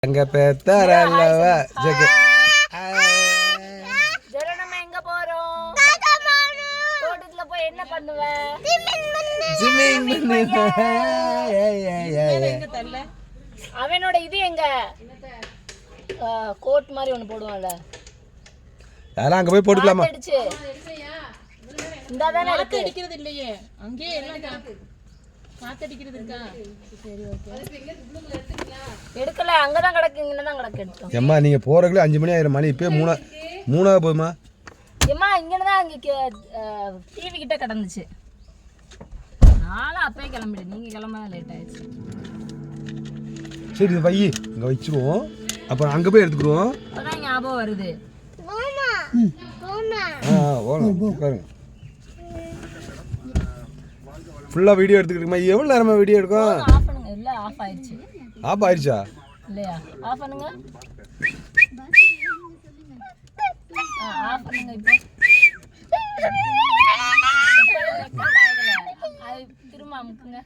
அங்க பெத்தாரல்லவா ஜெக நம்ம எங்க போறோம்? தோட்டத்துல போய் என்ன பண்ணுவ? ஜிம்மிங் அவனோட இது எங்க கோட் மாதிரி ஒன்று போடுவான்ல, அதெல்லாம் அங்கே போய் போட்டுக்கலாமா? இந்த தானே அடிக்கிறது இல்லையே, அங்கேயே எல்லாம் காத்தடிக்கிறது இருக்கா? சரி ஓகே, எடுக்கல, அங்கதான் கிடக்கு, இங்கதான் கிடக்கு. எடுத்தோம். ஏம்மா நீங்கள் போகிறக்குள்ளே 5 மணி ஆயிரம், மணி இப்போ மூணாவது போதுமா? ஏம்மா இங்கதான் அங்கே டிவி கிட்ட கிடந்துச்சு. நானும் அப்பயே கிளம்பிடு, நீங்க கிளம்ப லேட் ஆயிடுச்சு. சரி இது வை, இங்கே வச்சுருவோம், அப்புறம் அங்கே போய் எடுத்துக்கிடுவோம். இப்போதான் ஞாபகம் வருது. உட்காருங்க. ஃபுல்லாக வீடியோ எடுத்துக்கிட்டுமா? எவ்வளோ நேரமாக வீடியோ எடுக்கும்? ஆஃப் பண்ணுங்க. இல்லை, ஆஃப் ஆயிடுச்சு. ஆஃப் ஆயிடுச்சா? இல்லையா? ஆஃப் பண்ணுங்க. ஆஃப் பண்ணுங்க. இப்போ திரும்ப அமுக்குங்க.